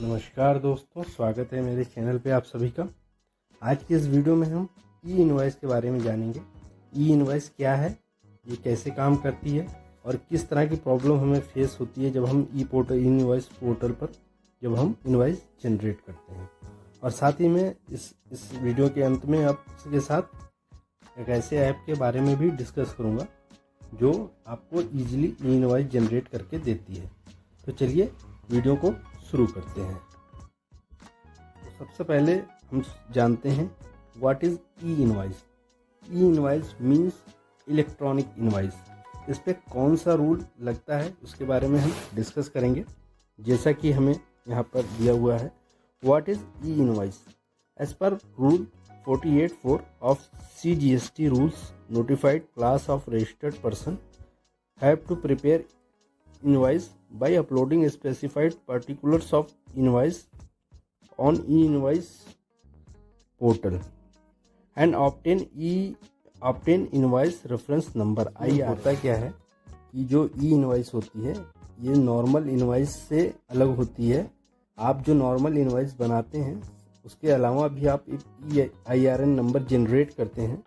नमस्कार दोस्तों, स्वागत है मेरे चैनल पे आप सभी का। आज की इस वीडियो में हम ई इनवॉइस के बारे में जानेंगे। ई इनवॉइस क्या है, ये कैसे काम करती है और किस तरह की प्रॉब्लम हमें फेस होती है जब हम ई इनवॉइस पोर्टल पर जब हम इनवॉइस जनरेट करते हैं। और साथ ही में इस वीडियो के अंत में आपके साथ एक ऐसे ऐप के बारे में भी डिस्कस करूँगा जो आपको ईजिली ई इनवॉइस जनरेट करके देती है। तो चलिए वीडियो को शुरू करते हैं। तो सबसे पहले हम जानते हैं what is e invoice. E invoice means electronic invoice. इस पे कौन सा रूल लगता है उसके बारे में हम डिस्कस करेंगे। जैसा कि हमें यहाँ पर दिया हुआ है, what is e invoice. As per rule 48(4) of CGST rules, notified class of registered person have to prepare invoice by uploading specified particulars of invoice on e-invoice portal and obtain invoice reference number। आई होता क्या है कि जो ई invoice होती है ये normal invoice से अलग होती है। आप जो नॉर्मल इनवॉइस बनाते हैं उसके अलावा भी आप एक IRN नंबर जनरेट करते हैं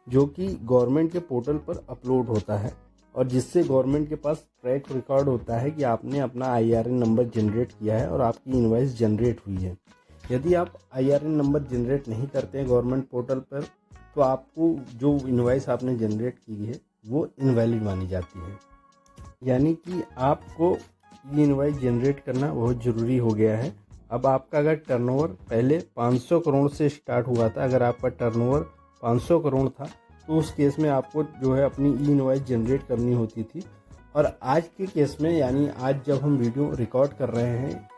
जो कि गवर्नमेंट के पोर्टल पर अपलोड होता है और जिससे गवर्नमेंट के पास ट्रैक रिकॉर्ड होता है कि आपने अपना IRN नंबर जनरेट किया है और आपकी इनवॉइस जनरेट हुई है। यदि आप IRN नंबर जनरेट नहीं करते हैं गवर्नमेंट पोर्टल पर तो आपको जो इनवॉइस आपने जनरेट की है वो इनवैलिड मानी जाती है। यानी कि आपको ये इनवॉइस जनरेट करना बहुत ज़रूरी हो गया है। अब आपका अगर टर्नओवर पहले 500 करोड़ से स्टार्ट हुआ था, अगर आपका टर्नओवर 500 करोड़ था तो उस केस में आपको जो है अपनी ई इनवॉइस जनरेट करनी होती थी। और आज के केस में यानी आज जब हम वीडियो रिकॉर्ड कर रहे हैं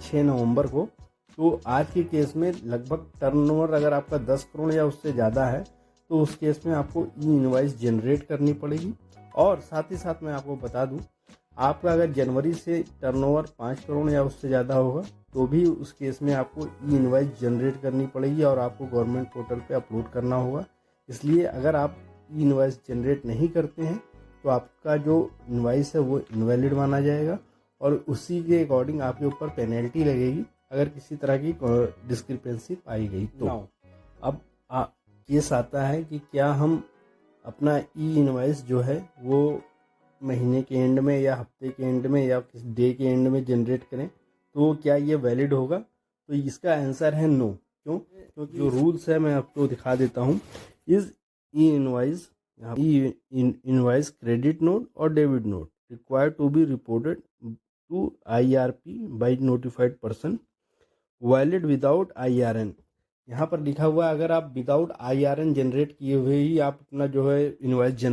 6 नवंबर को, तो आज के केस में लगभग टर्नओवर अगर आपका 10 करोड़ या उससे ज़्यादा है तो उस केस में आपको ई इनवॉइस जनरेट करनी पड़ेगी। और साथ ही साथ मैं आपको बता दूं, आपका अगर जनवरी से टर्नओवर 5 करोड़ या उससे ज़्यादा होगा तो भी उस केस में आपको ई इनवॉइस जनरेट करनी पड़ेगी और आपको गवर्नमेंट पोर्टल पे अपलोड करना होगा। इसलिए अगर आप ई इनवॉइस जनरेट नहीं करते हैं तो आपका जो इनवॉइस है वो इनवैलिड माना जाएगा और उसी के अकॉर्डिंग आपके ऊपर पेनल्टी लगेगी अगर किसी तरह की डिस्क्रिपेंसी पाई गई तो। अब केस आता है कि क्या हम अपना ई इनवॉइस जो है वो महीने के एंड में या हफ्ते के एंड में या किसी डे के एंड में जनरेट करें तो क्या ये वैलिड होगा। तो इसका आंसर है नो। क्यों? क्योंकि जो रूल्स है मैं आपको दिखा देता हूँ। Is e invoice credit note और debit note required to be reported to IRP by notified person valid without IRN। यहाँ पर लिखा हुआ है अगर आप विदाउट IRN जनरेट किए हुए ही आप अपना जो है इनवॉइस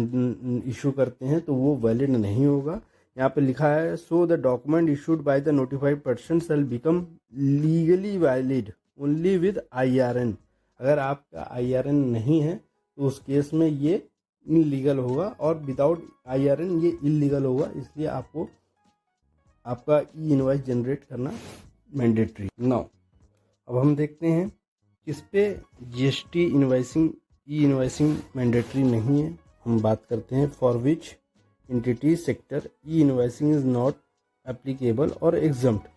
इशू करते हैं तो वो वैलिड नहीं होगा। यहाँ पे लिखा है so the document issued by the notified person shall become legally valid only with IRN। अगर आपका IRN नहीं है तो उस केस में ये इनलीगल होगा और विदाउट IRN ये इलीगल होगा। इसलिए आपको आपका ई इनवॉइस जनरेट करना मैंडेटरी। नाउ अब हम देखते हैं किस पे GST इनवॉइसिंग ई इनवॉइसिंग मैंडेटरी नहीं है। हम बात करते हैं for which entity sector E invoicing is not applicable और एग्जम्प्ट।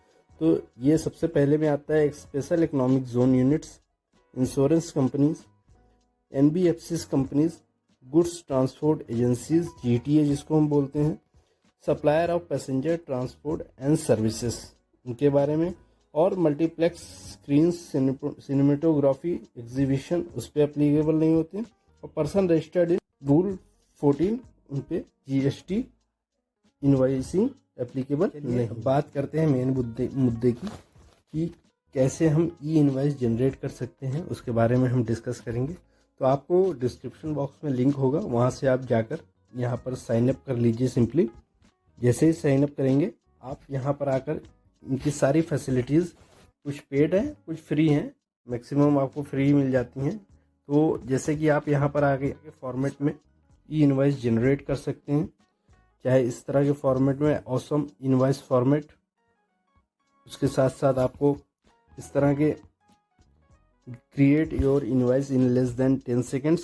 तो ये सबसे पहले में आता है special economic zone units, insurance companies, NBFCs companies, goods transport agencies GTA जिसको हम बोलते हैं, supplier of passenger transport and services उनके बारे में, और मल्टीप्लेक्स स्क्रीन सिनेमेटोग्राफी एग्जीबिशन उस पर एप्लीकेबल नहीं होते, और पर्सन रजिस्टर्ड इन रूल 14 उन पे GST इनवॉइसिंग एप्लीकेबल नहीं। बात करते हैं मेन मुद्दे की कि कैसे हम ई इनवॉइस जनरेट कर सकते हैं, उसके बारे में हम डिस्कस करेंगे। तो आपको डिस्क्रिप्शन बॉक्स में लिंक होगा, वहाँ से आप जाकर यहाँ पर साइन अप कर लीजिए सिंपली। जैसे ही साइन अप करेंगे आप यहाँ पर आकर इनकी सारी फैसिलिटीज़ कुछ पेड हैं कुछ फ्री हैं, मैक्सिमम आपको फ्री मिल जाती हैं। तो जैसे कि आप यहाँ पर आगे फॉर्मेट में ई इनवॉइस जनरेट कर सकते हैं, चाहे इस तरह के फॉर्मेट में ऑसम इनवॉइस फॉर्मेट, उसके साथ साथ आपको इस तरह के create your invoice in less than 10 seconds,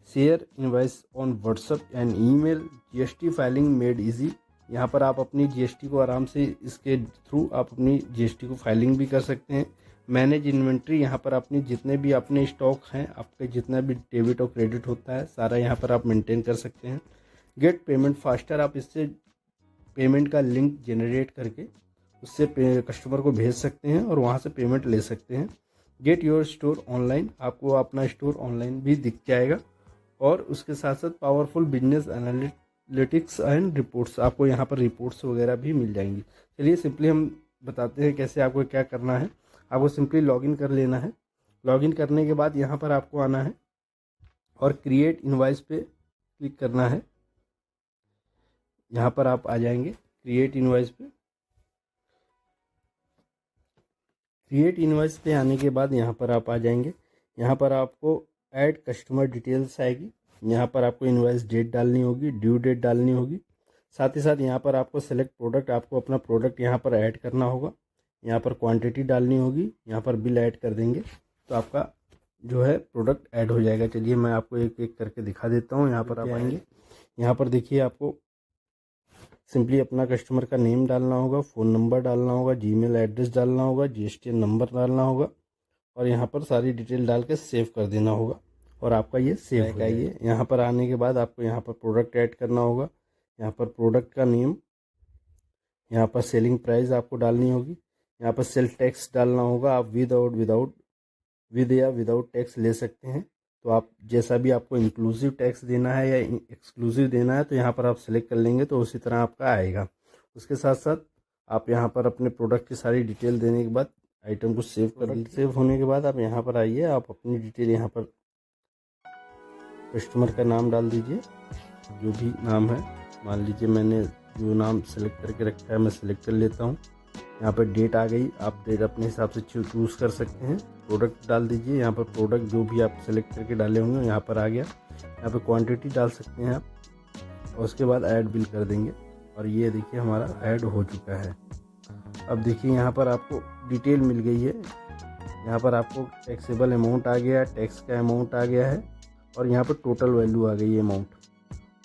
share invoice on WhatsApp and email, GST filing made easy, यहाँ पर आप अपनी जीएसटी को आराम से इसके थ्रू आप अपनी जीएसटी को फाइलिंग भी कर सकते हैं। मैनेज इन्वेंट्री, यहाँ पर अपनी जितने भी अपने स्टॉक हैं, आपके जितना भी डेबिट और क्रेडिट होता है सारा यहाँ पर आप मेंटेन कर सकते हैं। गेट पेमेंट फास्टर, आप इससे पेमेंट का लिंक जनरेट करके उससे कस्टमर को भेज सकते हैं और वहाँ से पेमेंट ले सकते हैं। गेट योर स्टोर ऑनलाइन, आपको अपना स्टोर ऑनलाइन भी दिख जाएगा। और उसके साथ साथ powerful business analytics and reports, आपको यहाँ पर रिपोर्ट्स वगैरह भी मिल जाएंगी। चलिए सिंपली हम बताते हैं कैसे आपको क्या करना है। आपको सिंपली लॉगिन कर लेना है। लॉगिन करने के बाद यहाँ पर आपको आना है और क्रिएट इनवॉइस पे क्लिक करना है। यहाँ पर आप आ जाएंगे क्रिएट इनवॉइस पे। क्रिएट इनवॉइस पे आने के बाद यहाँ पर आप आ जाएंगे। यहाँ पर आपको ऐड कस्टमर डिटेल्स आएगी। यहाँ पर आपको इनवॉइस डेट डालनी होगी, ड्यू डेट डालनी होगी। साथ ही साथ यहाँ पर आपको सेलेक्ट प्रोडक्ट, आपको अपना प्रोडक्ट यहाँ पर ऐड करना होगा। यहाँ पर क्वांटिटी डालनी होगी, यहाँ पर बिल ऐड कर देंगे तो आपका जो है प्रोडक्ट ऐड हो जाएगा। चलिए मैं आपको एक एक करके दिखा देता हूँ। यहाँ पर आप आएंगे, यहाँ पर देखिए आपको सिंपली अपना कस्टमर का नेम डालना होगा, फ़ोन नंबर डालना होगा, जीमेल एड्रेस डालना होगा, जीएसटी नंबर डालना होगा और यहाँ पर सारी डिटेल डाल के सेव कर देना होगा और आपका ये सेव हो जाएगा। यहाँ पर आने के बाद आपको यहाँ पर प्रोडक्ट ऐड करना होगा। यहाँ पर प्रोडक्ट का नेम, यहाँ पर सेलिंग प्राइस आपको डालनी होगी, यहाँ पर सेल टैक्स डालना होगा। आप विद या विदाउट टैक्स ले सकते हैं। तो आप जैसा भी आपको इंक्लूसिव टैक्स देना है या एक्सक्लूसिव देना है तो यहाँ पर आप सेलेक्ट कर लेंगे तो उसी तरह आपका आएगा। उसके साथ साथ आप यहाँ पर अपने प्रोडक्ट की सारी डिटेल देने के बाद आइटम को सेव कर लीजिए। सेव होने के बाद आप यहाँ पर आइए, आप अपनी डिटेल यहाँ पर कस्टमर का नाम डाल दीजिए, जो भी नाम है। मान लीजिए मैंने जो नाम सेलेक्ट करके रखा है मैं सेलेक्ट कर लेता हूँ। यहाँ पर डेट आ गई, आप डेट अपने हिसाब से चूज़ कर सकते हैं। प्रोडक्ट डाल दीजिए, यहाँ पर प्रोडक्ट जो भी आप सेलेक्ट करके डाले होंगे यहाँ पर आ गया। यहाँ पर क्वांटिटी डाल सकते हैं आप और उसके बाद ऐड बिल कर देंगे और ये देखिए हमारा ऐड हो चुका है। अब देखिए यहाँ पर आपको डिटेल मिल गई है। यहाँ पर आपको टैक्सेबल अमाउंट आ गया, टैक्स का अमाउंट आ गया है और यहाँ पर टोटल वैल्यू आ गई है अमाउंट।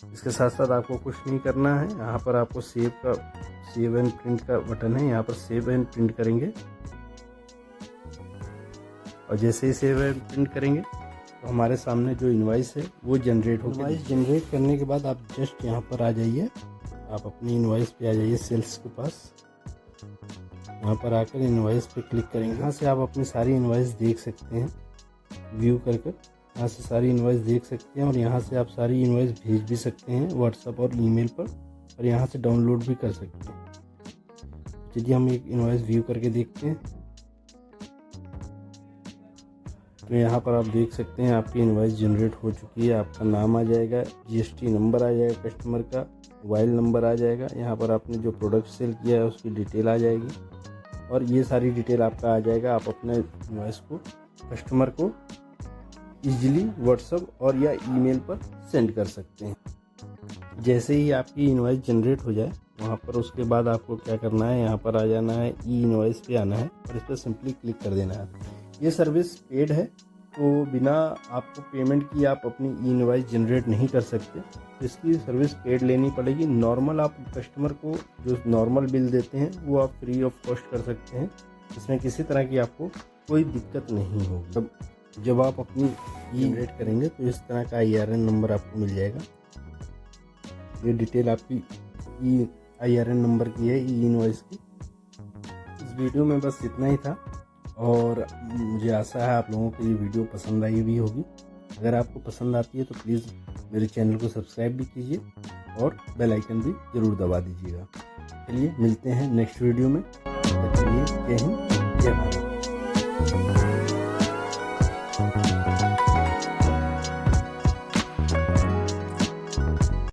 इसके साथ साथ आपको कुछ नहीं करना है। यहाँ पर आपको सेव एंड प्रिंट का बटन है, यहाँ पर सेव एंड प्रिंट करेंगे और जैसे ही सेव एंड प्रिंट करेंगे तो हमारे सामने जो इनवॉइस है वो जनरेट होगी। इनवॉइस जनरेट करने के बाद आप जस्ट यहाँ पर आ जाइए, आप अपनी इनवॉइस पे आ जाइए सेल्स के पास। यहाँ पर आकर इनवॉइस पे क्लिक करेंगे। यहाँ से आप अपनी सारी इनवॉइस देख सकते हैं, व्यू कर यहाँ से सारी इनवॉइस देख सकते हैं और यहाँ से आप सारी इनवॉइस भेज भी सकते हैं व्हाट्सएप और ईमेल पर और यहाँ से डाउनलोड भी कर सकते हैं। चलिए हम एक इनवॉइस व्यू करके देखते हैं। तो यहाँ पर आप देख सकते हैं आपकी इनवॉइस जनरेट हो चुकी है। आपका नाम आ जाएगा, जीएसटी नंबर आ जाएगा, कस्टमर का मोबाइल नंबर आ जाएगा, यहाँ पर आपने जो प्रोडक्ट सेल किया है उसकी डिटेल आ जाएगी और ये सारी डिटेल आपका आ जाएगा। आप अपने इनवॉइस को कस्टमर को इजीली व्हाट्सएप और या ईमेल पर सेंड कर सकते हैं। जैसे ही आपकी इनवॉइस जनरेट हो जाए वहाँ पर उसके बाद आपको क्या करना है, यहाँ पर आ जाना है, ई इनवॉइस पे आना है और इस पर सिंपली क्लिक कर देना है। ये सर्विस पेड है तो बिना आपको पेमेंट की आप अपनी ई इनवॉइस जनरेट नहीं कर सकते। तो इसकी सर्विस पेड लेनी पड़ेगी। नॉर्मल आप कस्टमर को जो नॉर्मल बिल देते हैं वो आप फ्री ऑफ कॉस्ट कर सकते हैं, इसमें किसी तरह की आपको कोई दिक्कत नहीं होगी। जब आप अपनी जनरेट करेंगे तो इस तरह का IRN नंबर आपको मिल जाएगा। ये डिटेल आपकी IRN नंबर की है, ई इनवॉइस की। इस वीडियो में बस इतना ही था और मुझे आशा है आप लोगों को ये वीडियो पसंद आई भी होगी। अगर आपको पसंद आती है तो प्लीज़ मेरे चैनल को सब्सक्राइब भी कीजिए और बेल आइकन भी ज़रूर दबा दीजिएगा। चलिए मिलते हैं नेक्स्ट वीडियो में। तब तक के लिए जय हिंद, जय भारत।